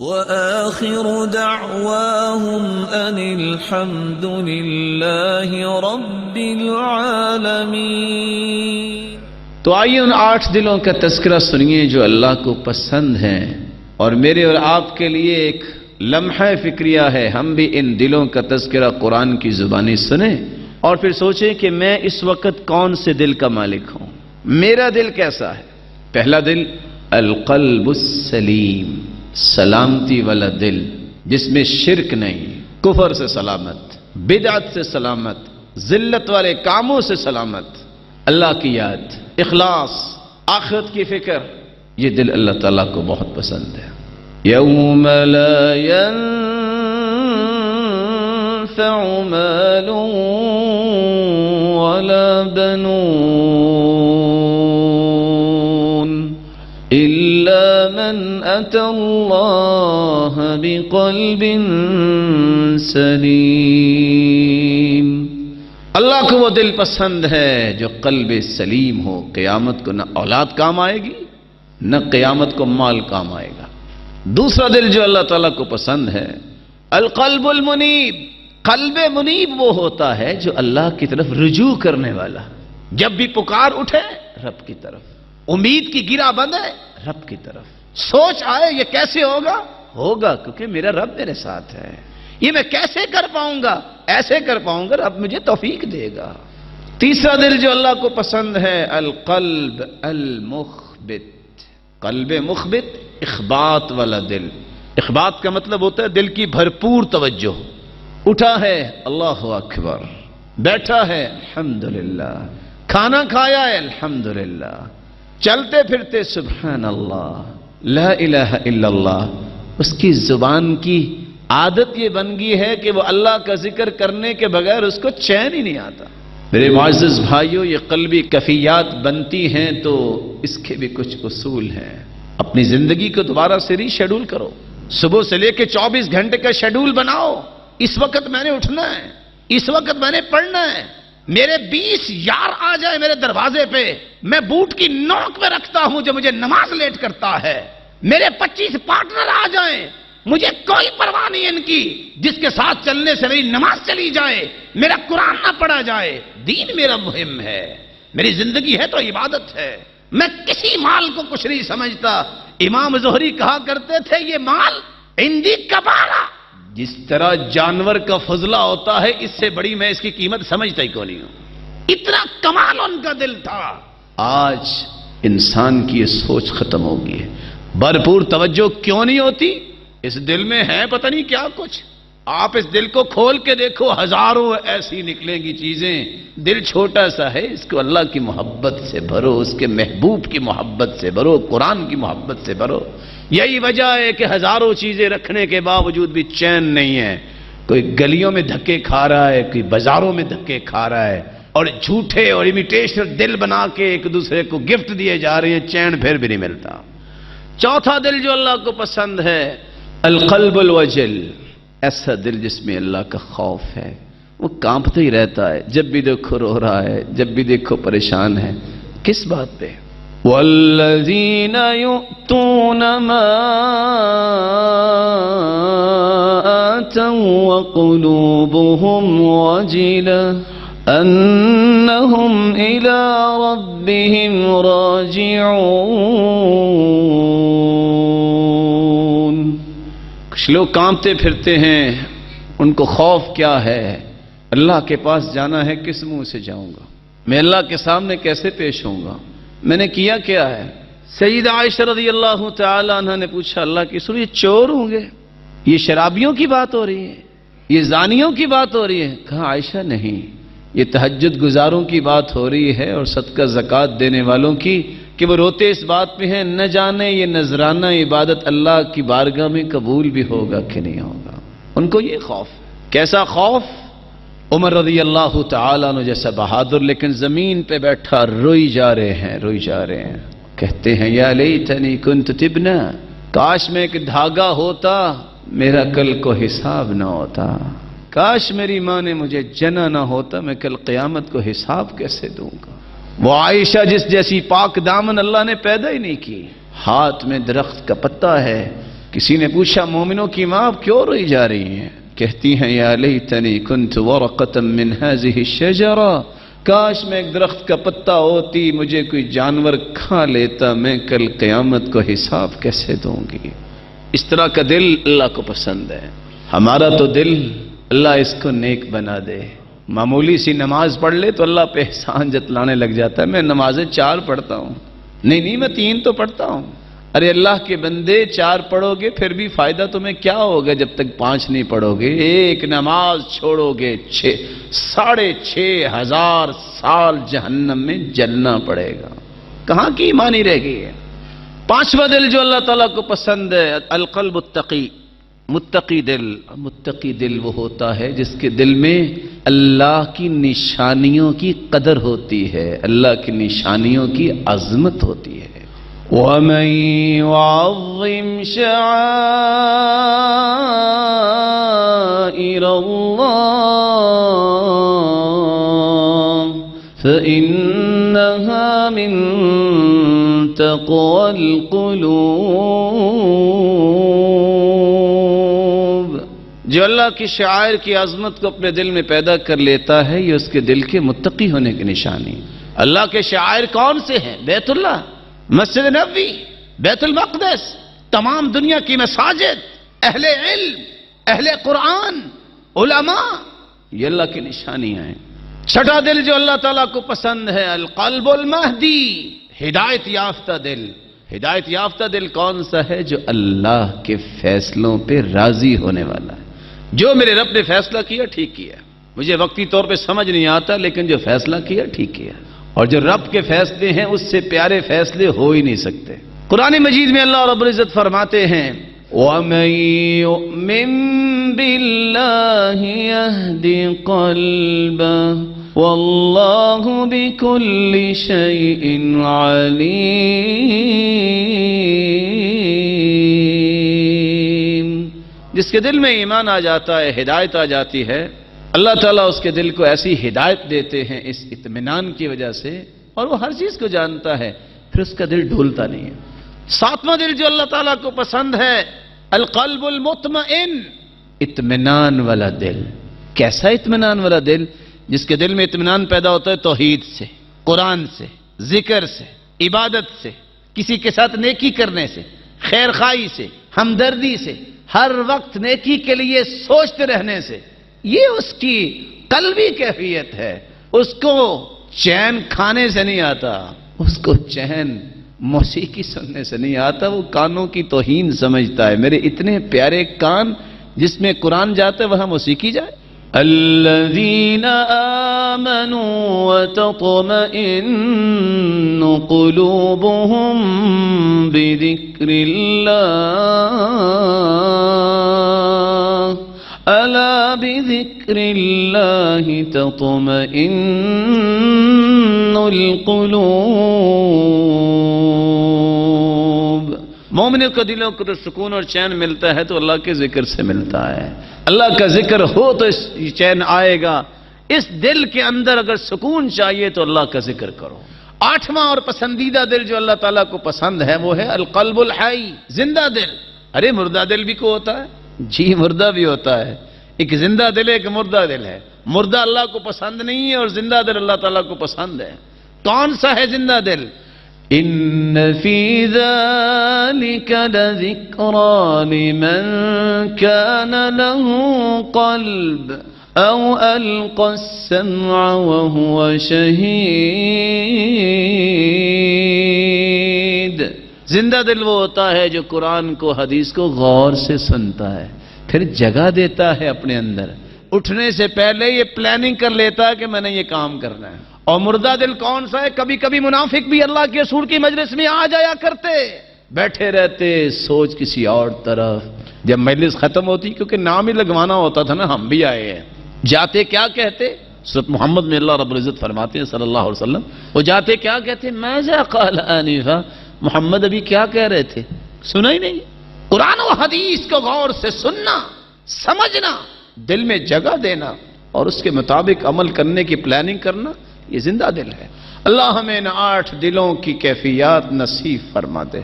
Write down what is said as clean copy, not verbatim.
وآخر دعواهم أن الحمد لله رب العالمين۔ تو آئیے ان 8 دلوں کا تذکرہ سنیے جو اللہ کو پسند ہیں، اور میرے اور آپ کے لیے ایک لمحہ فکریہ ہے، ہم بھی ان دلوں کا تذکرہ قرآن کی زبانی سنیں اور پھر سوچیں کہ میں اس وقت کون سے دل کا مالک ہوں، میرا دل کیسا ہے۔ پہلا دل القلب السلیم، سلامتی والا دل جس میں شرک نہیں، کفر سے سلامت، بدعت سے سلامت، ذلت والے کاموں سے سلامت، اللہ کی یاد، اخلاص، آخرت کی فکر، یہ دل اللہ تعالیٰ کو بہت پسند ہے۔ یوم لا ينفع مال ولا بنون إلا من أتى الله بقلب سلیم۔ اللہ کو وہ دل پسند ہے جو قلب سلیم ہو، قیامت کو نہ اولاد کام آئے گی نہ قیامت کو مال کام آئے گا۔ دوسرا دل جو اللہ تعالیٰ کو پسند ہے القلب المنیب، قلب منیب وہ ہوتا ہے جو اللہ کی طرف رجوع کرنے والا، جب بھی پکار اٹھے رب کی طرف، امید کی گرہ بند ہے رب کی طرف، سوچ آئے یہ کیسے ہوگا، ہوگا کیونکہ میرا رب میرے ساتھ ہے، یہ میں کیسے کر پاؤں گا، ایسے کر پاؤں گا رب مجھے توفیق دے گا۔ تیسرا دل جو اللہ کو پسند ہے القلب المخبت، قلب مخبت، اخبات والا دل۔ اخبات کا مطلب ہوتا ہے دل کی بھرپور توجہ، اٹھا ہے اللہ اکبر، بیٹھا ہے الحمدللہ، کھانا کھایا ہے الحمدللہ، چلتے پھرتے سبحان اللہ، لا الہ الا اللہ۔ اس کی زبان کی عادت یہ بن گئی ہے کہ وہ اللہ کا ذکر کرنے کے بغیر اس کو چین ہی نہیں آتا۔ میرے معزز بھائیوں، یہ قلبی کیفیات بنتی ہیں تو اس کے بھی کچھ اصول ہیں۔ اپنی زندگی کو دوبارہ سے ری شیڈول کرو، صبح سے لے کے 24 گھنٹے کا شیڈول بناؤ۔ اس وقت میں نے اٹھنا ہے، اس وقت میں نے پڑھنا ہے، میرے 20 یار آ جائے میرے دروازے پہ، میں بوٹ کی نوک پہ رکھتا ہوں جو مجھے نماز لیٹ کرتا ہے، میرے 25 پارٹنر آ جائیں، مجھے کوئی پرواہ نہیں ان کی، جس کے ساتھ چلنے سے میری نماز چلی جائے، میرا قرآن نہ پڑھا جائے، دین میرا مہم ہے، میری زندگی ہے تو عبادت ہے، میں کسی مال کو کچھ نہیں سمجھتا۔ امام زہری کہا کرتے تھے یہ مال عندی کبارہ، جس طرح جانور کا فضلہ ہوتا ہے اس سے بڑی میں اس کی قیمت سمجھتا ہی کو نہیں ہوں، اتنا کمال ان کا دل تھا۔ آج انسان کی یہ سوچ ختم ہو گئی ہے، بھرپور توجہ کیوں نہیں ہوتی؟ اس دل میں ہے پتہ نہیں کیا کچھ، آپ اس دل کو کھول کے دیکھو، ہزاروں ایسی نکلیں گی چیزیں، دل چھوٹا سا ہے، اس کو اللہ کی محبت سے بھرو، اس کے محبوب کی محبت سے بھرو، قرآن کی محبت سے بھرو۔ یہی وجہ ہے کہ ہزاروں چیزیں رکھنے کے باوجود بھی چین نہیں ہے، کوئی گلیوں میں دھکے کھا رہا ہے، کوئی بازاروں میں دھکے کھا رہا ہے، اور جھوٹے اور امیٹیشن دل بنا کے ایک دوسرے کو گفٹ دیے جا رہے ہیں، چین پھر بھی نہیں ملتا۔ چوتھا دل جو اللہ کو پسند ہے القلب الوجل، ایسا دل جس میں اللہ کا خوف ہے، وہ کانپتا ہی رہتا ہے، جب بھی دیکھو رو رہا ہے، جب بھی دیکھو پریشان ہے، کس بات پہ؟ والذین یؤتون ما آتوا وقلوبهم وجلة انہم الی ربهم راجعون۔ کچھ لوگ کانپتے پھرتے ہیں، ان کو خوف کیا ہے؟ اللہ کے پاس جانا ہے، کس منہ سے جاؤں گا؟ میں اللہ کے سامنے کیسے پیش ہوں گا؟ میں نے کیا کیا ہے؟ سیدہ عائشہ رضی اللہ تعالی عنہ نے پوچھا اللہ کی رسول، یہ چور ہوں گے؟ یہ شرابیوں کی بات ہو رہی ہے؟ یہ زانیوں کی بات ہو رہی ہے؟ کہا عائشہ نہیں، یہ تہجد گزاروں کی بات ہو رہی ہے اور صدقہ زکوٰۃ دینے والوں کی، کہ وہ روتے اس بات پہ ہیں نہ جانے یہ نذرانہ عبادت اللہ کی بارگاہ میں قبول بھی ہوگا کہ نہیں ہوگا۔ ان کو یہ خوف، کیسا خوف؟ عمر رضی اللہ تعالیٰ عنہ جیسا بہادر لیکن زمین پہ بیٹھا روئی جا رہے ہیں، روئی جا رہے ہیں، کہتے ہیں یا لیتنی کنت تبنا، کاش میں ایک دھاگا ہوتا میرا کل کو حساب نہ ہوتا، کاش میری ماں نے مجھے جنا نہ ہوتا، میں کل قیامت کو حساب کیسے دوں گا؟ وہ عائشہ جس جیسی پاک دامن اللہ نے پیدا ہی نہیں کی، ہاتھ میں درخت کا پتا ہے، کسی نے پوچھا مومنوں کی ماں آپ کیوں روئی جا رہی ہیں؟ کہتی ہیں یا لیتنی کنت ورقۃ من هذه الشجرہ، کاش میں ایک درخت کا پتا ہوتی، مجھے کوئی جانور کھا لیتا، میں کل قیامت کو حساب کیسے دوں گی؟ اس طرح کا دل اللہ کو پسند ہے۔ ہمارا تو دل اللہ اس کو نیک بنا دے، معمولی سی نماز پڑھ لے تو اللہ پہ احسان جتلانے لگ جاتا ہے، میں نمازیں 4 پڑھتا ہوں، نہیں میں 3 تو پڑھتا ہوں۔ ارے اللہ کے بندے 4 پڑھو گے پھر بھی فائدہ تمہیں کیا ہوگا جب تک 5 نہیں پڑھو گے؟ ایک نماز چھوڑو گے 6,500 سال جہنم میں جلنا پڑے گا، کہاں کی ایمانی رہ گئی ہے؟ 5واں دل جو اللہ تعالیٰ کو پسند ہے، القلب التقی، متقی دل۔ متقی دل وہ ہوتا ہے جس کے دل میں اللہ کی نشانیوں کی قدر ہوتی ہے، اللہ کی نشانیوں کی عظمت ہوتی ہے۔ وَمَن يُعَظِّمْ شَعَائِرَ اللَّهِ فَإِنَّهَا مِن تَقْوَى الْقُلُوبِ، جو اللہ کی شعائر کی عظمت کو اپنے دل میں پیدا کر لیتا ہے یہ اس کے دل کے متقی ہونے کی نشانی۔ اللہ کے شعائر کون سے ہیں؟ بیت اللہ، مسجد نبوی، بیت المقدس، تمام دنیا کی مساجد، اہل علم، اہل قرآن، علماء، یہ اللہ کی نشانیاں ہیں۔ 6واں دل جو اللہ تعالیٰ کو پسند ہے، القلب المہدی، ہدایت یافتہ دل۔ ہدایت یافتہ دل کون سا ہے؟ جو اللہ کے فیصلوں پہ راضی ہونے والا ہے۔ جو میرے رب نے فیصلہ کیا ٹھیک کیا، مجھے وقتی طور پہ سمجھ نہیں آتا لیکن جو فیصلہ کیا ٹھیک کیا، اور جو رب کے فیصلے ہیں اس سے پیارے فیصلے ہو ہی نہیں سکتے۔ قرآن مجید میں اللہ رب العزت فرماتے ہیں وَمَن يُؤْمِن بِاللَّهِ يَهْدِ قَلْبَهُ وَاللَّهُ بِكُلِّ شَيْءٍ عَلِيمٌ۔ جس کے دل میں ایمان آ جاتا ہے، ہدایت آ جاتی ہے، اللہ تعالیٰ اس کے دل کو ایسی ہدایت دیتے ہیں اس اطمینان کی وجہ سے، اور وہ ہر چیز کو جانتا ہے، پھر اس کا دل ڈھولتا نہیں ہے۔ 7واں دل جو اللہ تعالیٰ کو پسند ہے، القلب المطمئن، اطمینان والا دل۔ کیسا اطمینان والا دل؟ جس کے دل میں اطمینان پیدا ہوتا ہے توحید سے، قرآن سے، ذکر سے، عبادت سے، کسی کے ساتھ نیکی کرنے سے، خیر خواہی سے، ہمدردی سے، ہر وقت نیکی کے لیے سوچتے رہنے سے، یہ اس کی قلبی کیفیت ہے۔ اس کو چین کھانے سے نہیں آتا، اس کو چین موسیقی سننے سے نہیں آتا، وہ کانوں کی توہین سمجھتا ہے۔ میرے اتنے پیارے کان جس میں قرآن جاتا ہے وہاں موسیقی جائے۔ الذین آمنوا وتطمئن قلوبهم بذکر اللہ الا بذکر اللہ تطمئن القلوب۔ مومنوں کے دلوں کو تو سکون اور چین ملتا ہے تو اللہ کے ذکر سے ملتا ہے۔ اللہ کا ذکر ہو تو اس چین آئے گا۔ اس دل کے اندر اگر سکون چاہیے تو اللہ کا ذکر کرو۔ 8واں اور پسندیدہ دل جو اللہ تعالیٰ کو پسند ہے وہ ہے القلب الحی، زندہ دل۔ ارے مردہ دل بھی کو ہوتا ہے؟ جی مردہ بھی ہوتا ہے، ایک زندہ دل ہے ایک مردہ دل ہے۔ مردہ اللہ کو پسند نہیں ہے اور زندہ دل اللہ تعالیٰ کو پسند ہے۔ کون سا ہے زندہ دل؟ ان فی ذلک لذکری لمن کان له قلب او القى السمع وهو شہید۔ زندہ دل وہ ہوتا ہے جو قرآن کو، حدیث کو غور سے سنتا ہے، پھر جگہ دیتا ہے اپنے اندر، اٹھنے سے پہلے یہ پلاننگ کر لیتا ہے کہ میں نے یہ کام کرنا ہے۔ اور مردہ دل کون سا ہے؟ کبھی کبھی منافق بھی اللہ کے رسول کی مجلس میں آ جایا کرتے، بیٹھے رہتے سوچ کسی اور طرف۔ جب مجلس ختم ہوتی، کیونکہ نام ہی لگوانا ہوتا تھا نا، ہم بھی آئے ہیں، جاتے کیا کہتے؟ سورۃ محمد میں اللہ رب العزت فرماتے ہیں صلی اللہ علیہ وسلم، وہ جاتے کیا کہتے؟ ماذا قال آنفا، محمد ابھی کیا کہہ رہے تھے؟ سنا ہی نہیں۔ قرآن و حدیث کو غور سے سننا، سمجھنا، دل میں جگہ دینا اور اس کے مطابق عمل کرنے کی پلاننگ کرنا، یہ زندہ دل ہے۔ اللہ ہمیں ان 8 دلوں کی کیفیات نصیب فرما دے۔